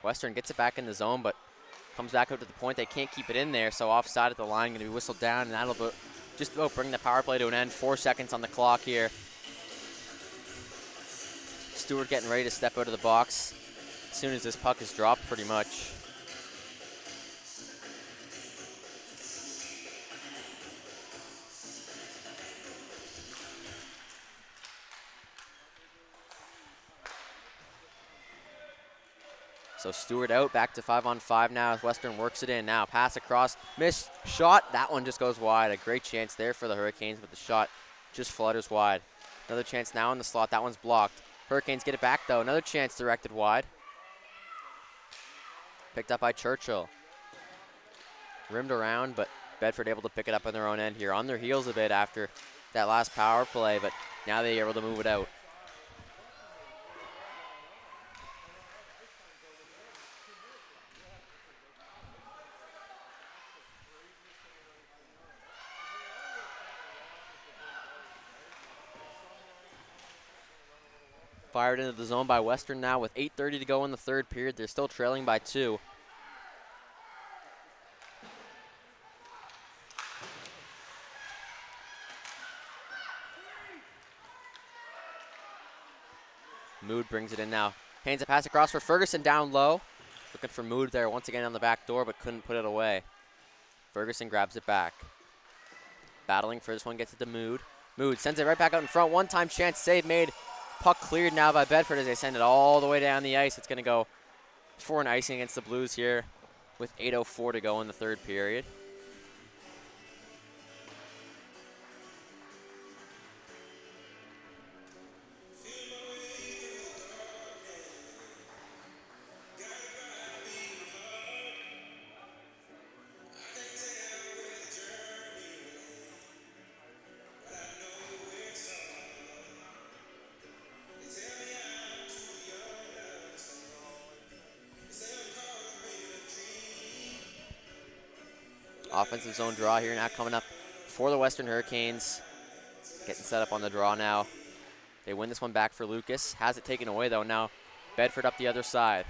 Western gets it back in the zone, but comes back out to the point. They can't keep it in there, so offside at the line, going to be whistled down, and that'll just about bring the power play to an end. 4 seconds on the clock here. Stewart getting ready to step out of the box as soon as this puck is dropped, pretty much. So Stewart out, back to 5-on-5 now as Western works it in. Now pass across, missed shot. That one just goes wide. A great chance there for the Hurricanes, but the shot just flutters wide. Another chance now in the slot. That one's blocked. Hurricanes get it back though. Another chance directed wide. Picked up by Churchill. Rimmed around, but Bedford able to pick it up on their own end here. On their heels a bit after that last power play, but now they're able to move it out. Fired into the zone by Western now with 8:30 to go in the third period. They're still trailing by 2. Mood brings it in now. Hands a pass across for Ferguson down low. Looking for Mood there once again on the back door, but couldn't put it away. Ferguson grabs it back. Battling for this one, gets it to Mood. Mood sends it right back out in front. One-time chance, save made. Puck cleared now by Bedford as they send it all the way down the ice. It's going to go for an icing against the Blues here with 8:04 to go in the third period. Offensive zone draw here now coming up for the Western Hurricanes. Getting set up on the draw now. They win this one back for Lucas. Has it taken away though. Now Bedford up the other side.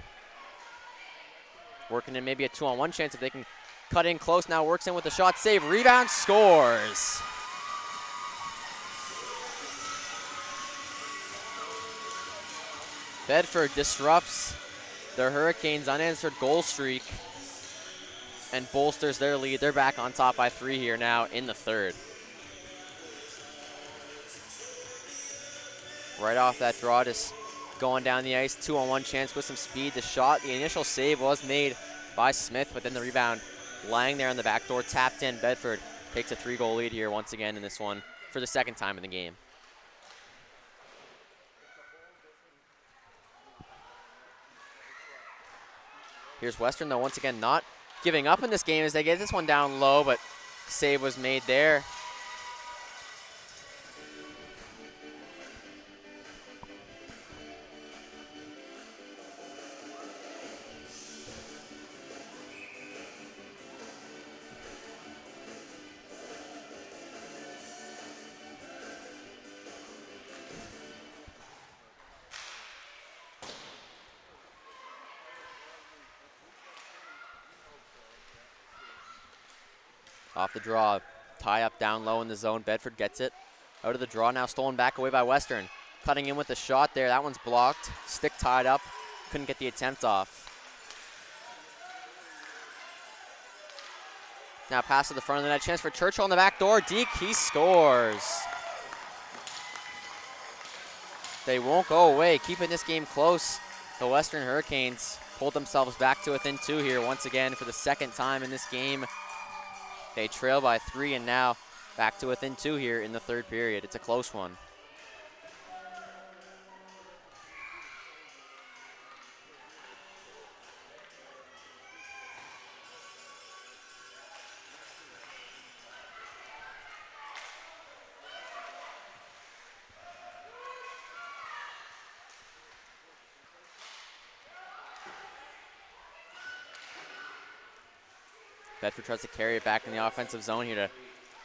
Working in maybe a 2-on-1 chance if they can cut in close. Now works in with the shot, save, rebound, scores. Bedford disrupts the Hurricanes' unanswered goal streak and bolsters their lead. They're back on top by 3 here now in the third. Right off that draw, just going down the ice, 2-on-1 chance with some speed. The shot, the initial save was made by Smith, but then the rebound lying there on the back door, tapped in. Bedford takes a 3-goal lead here once again in this one for the second time in the game. Here's Western though, once again not giving up in this game as they get this one down low, but save was made there. Off the draw, tie up down low in the zone. Bedford gets it out of the draw now, stolen back away by Western. Cutting in with the shot there, that one's blocked. Stick tied up, couldn't get the attempt off. Now pass to the front of the net, chance for Churchill on the back door. Deke, he scores. They won't go away, keeping this game close. The Western Hurricanes pulled themselves back to within 2 here once again for the second time in this game. They trail by 3 and now back to within 2 here in the third period. It's a close one. Bedford tries to carry it back in the offensive zone here to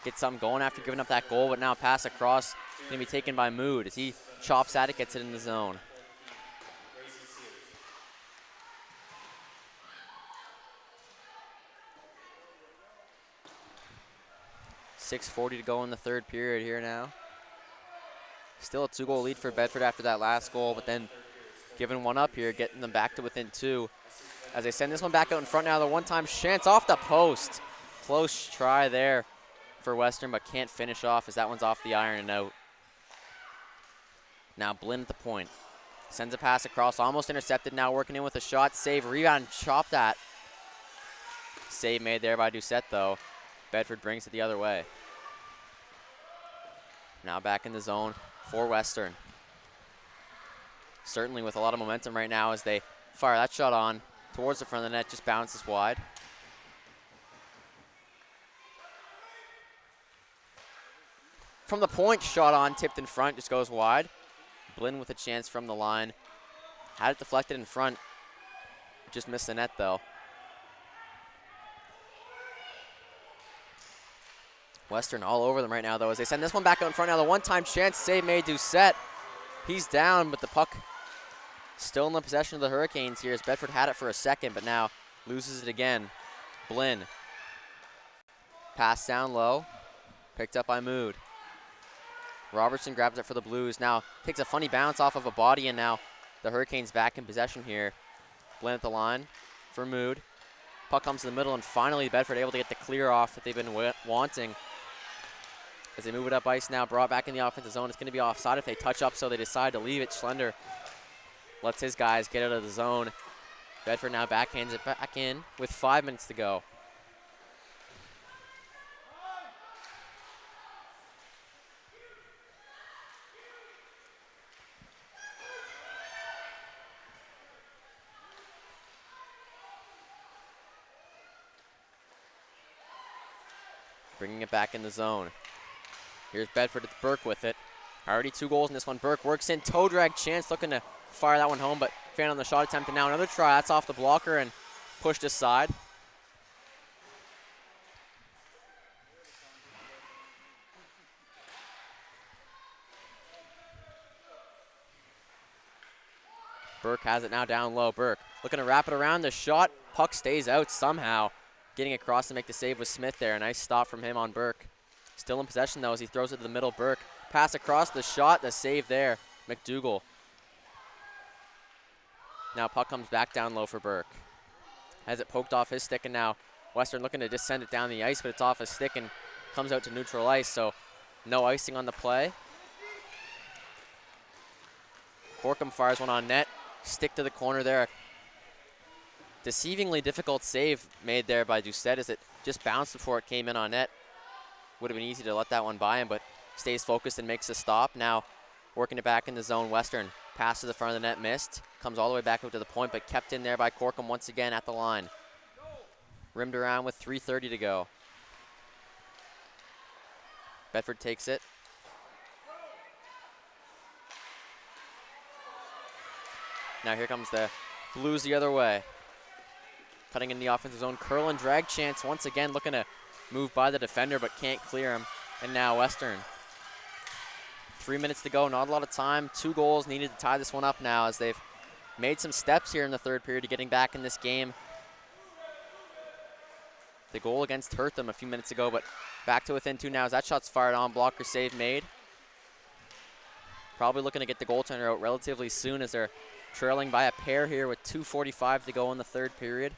get something going after giving up that goal, but now pass across going to be taken by Mood as he chops at it, gets it in the zone. .640 to go in the third period here now. Still a 2-goal lead for Bedford after that last goal, but then giving one up here, getting them back to within 2. As they send this one back out in front now, the one-time chance off the post. Close try there for Western, but can't finish off as that one's off the iron and out. Now Blinn at the point. Sends a pass across, almost intercepted, now working in with a shot, save, rebound, chopped at. Save made there by Doucette though. Bedford brings it the other way. Now back in the zone for Western. Certainly with a lot of momentum right now as they fire that shot on towards the front of the net, just bounces wide. From the point, shot on, tipped in front, just goes wide. Blinn with a chance from the line. Had it deflected in front. Just missed the net though. Western all over them right now though as they send this one back out in front now. The one-time chance, save made, Doucette. He's down, but the puck still in the possession of the Hurricanes here as Bedford had it for a second, but now loses it again. Blinn. Pass down low. Picked up by Mood. Robertson grabs it for the Blues. Now takes a funny bounce off of a body, and now the Hurricanes back in possession here. Blinn at the line for Mood. Puck comes to the middle, and finally Bedford able to get the clear off that they've been wanting. As they move it up ice now, brought back in the offensive zone. It's going to be offside if they touch up, so they decide to leave it. Schlender lets his guys get out of the zone. Bedford now backhands it back in with 5 minutes to go. Bringing it back in the zone. Here's Bedford. It's Burke with it. Already 2 goals in this one. Burke works in. Toe drag chance, looking to fire that one home, but fan on the shot attempt. And now another try. That's off the blocker and pushed aside. Burke has it now down low. Burke looking to wrap it around the shot. Puck stays out somehow. Getting across to make the save with Smith there. A nice stop from him on Burke. Still in possession though as he throws it to the middle. Burke pass across the shot. The save there. McDougall. Now puck comes back down low for Burke. Has it poked off his stick, and now Western looking to just send it down the ice, but it's off his stick and comes out to neutral ice, so no icing on the play. Corkum fires one on net. Stick to the corner there. Deceivingly difficult save made there by Doucette as it just bounced before it came in on net. Would have been easy to let that one by him, but stays focused and makes a stop. Now working it back in the zone. Western pass to the front of the net, missed. Comes all the way back up to the point, but kept in there by Corkum once again at the line. Rimmed around with 3:30 to go. Bedford takes it. Now here comes the Blues the other way. Cutting in the offensive zone. Curl and drag chance once again, looking to move by the defender, but can't clear him. And now Western. 3 minutes to go, not a lot of time. 2 goals needed to tie this one up now as they've made some steps here in the third period to getting back in this game. The goal against hurt them a few minutes ago, but back to within 2 now as that shot's fired on. Blocker save made. Probably looking to get the goaltender out relatively soon as they're trailing by a pair here with 2:45 to go in the third period.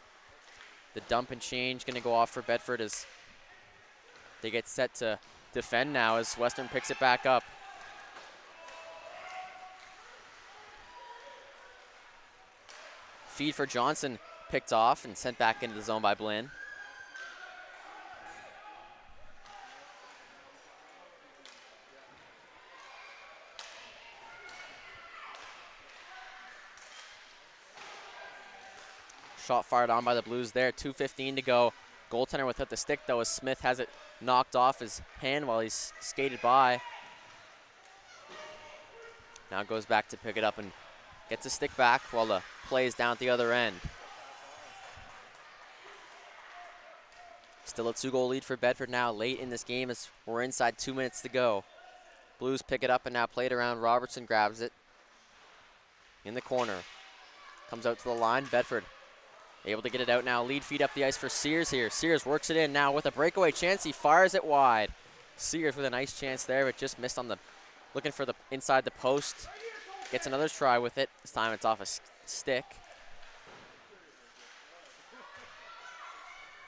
The dump and change going to go off for Bedford as they get set to defend now as Western picks it back up. Feed for Johnson picked off and sent back into the zone by Blinn. Shot fired on by the Blues there. 2:15 to go. Goaltender without the stick though as Smith has it knocked off his hand while he's skated by. Now goes back to pick it up and gets a stick back while the play is down at the other end. Still a 2-goal lead for Bedford now late in this game as we're inside 2 minutes to go. Blues pick it up and now play it around. Robertson grabs it in the corner. Comes out to the line. Bedford able to get it out now. Lead feed up the ice for Sears here. Sears works it in now with a breakaway chance. He fires it wide. Sears with a nice chance there, but just missed on the, looking for the inside the post. Gets another try with it. This time it's off a stick.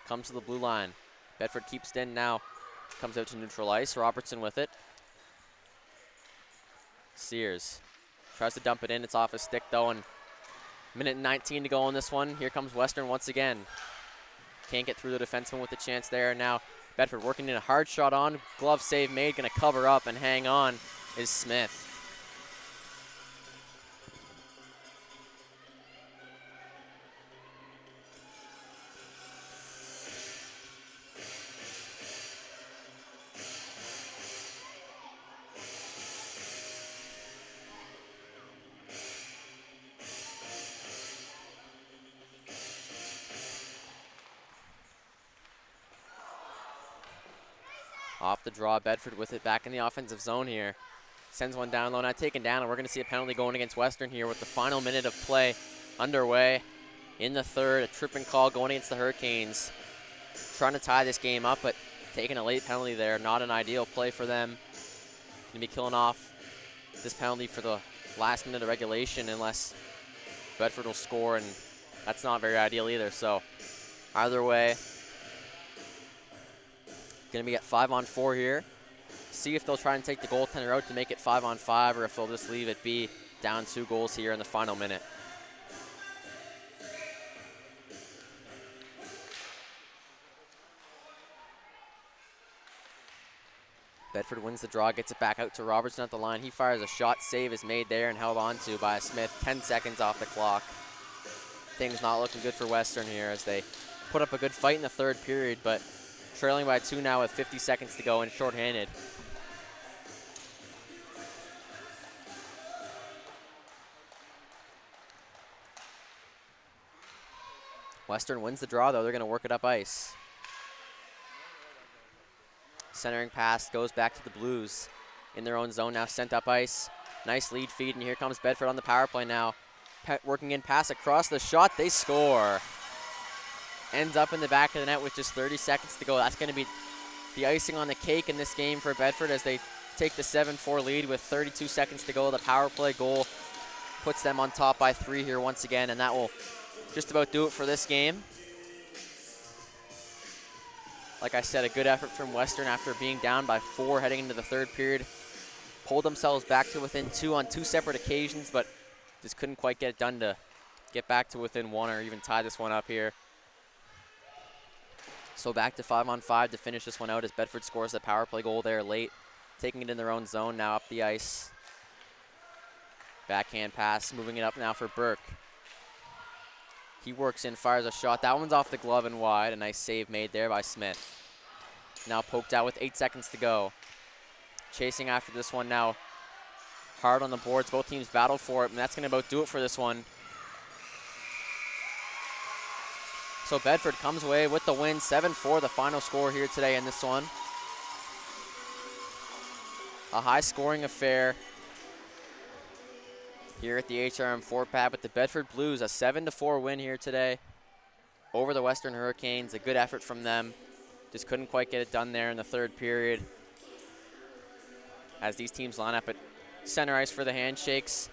Comes to the blue line. Bedford keeps it in now. Comes out to neutral ice. Robertson with it. Sears tries to dump it in. It's off a stick though, and minute and 19 to go on this one. Here comes Western once again. Can't get through the defenseman with the chance there. Now Bedford working in a hard shot on. Glove save made. Going to cover up and hang on is Smith. Off the draw, Bedford with it back in the offensive zone here. Sends one down low, not taken down, and we're going to see a penalty going against Western here with the final minute of play underway in the third. A tripping call going against the Hurricanes. Trying to tie this game up, but taking a late penalty there. Not an ideal play for them. Going to be killing off this penalty for the last minute of regulation unless Bedford will score, and that's not very ideal either. So either way, going to be at 5-on-4 here. See if they'll try and take the goaltender out to make it 5-on-5, or if they'll just leave it be down 2 goals here in the final minute. Bedford wins the draw, gets it back out to Robertson at the line. He fires a shot, save is made there and held on to by Smith. 10 seconds off the clock. Things not looking good for Western here as they put up a good fight in the third period, but trailing by 2 now with 50 seconds to go and shorthanded. Western wins the draw, though. They're going to work it up ice. Centering pass goes back to the Blues in their own zone now, sent up ice. Nice lead feed, and here comes Bedford on the power play now. Working in pass across the shot, they score. Ends up in the back of the net with just 30 seconds to go. That's going to be the icing on the cake in this game for Bedford as they take the 7-4 lead with 32 seconds to go. The power play goal puts them on top by 3 here once again, and that will just about do it for this game. Like I said, a good effort from Western after being down by 4 heading into the third period. Pulled themselves back to within 2 on 2 separate occasions, but just couldn't quite get it done to get back to within 1 or even tie this one up here. So back to 5-on-5 to finish this one out as Bedford scores the power play goal there late, taking it in their own zone now up the ice. Backhand pass, moving it up now for Burke. He works in, fires a shot. That one's off the glove and wide. A nice save made there by Smith. Now poked out with 8 seconds to go. Chasing after this one now. Hard on the boards. Both teams battle for it, and that's going to about do it for this one. So Bedford comes away with the win. 7-4, the final score here today in this one. A high-scoring affair here at the HRM 4-pad with the Bedford Blues. A 7-4 win here today over the Western Hurricanes. A good effort from them. Just couldn't quite get it done there in the third period as these teams line up at center ice for the handshakes.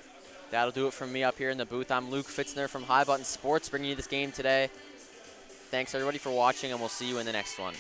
That'll do it from me up here in the booth. I'm Luke Fitzner from High Button Sports, bringing you this game today. Thanks everybody for watching, and we'll see you in the next one.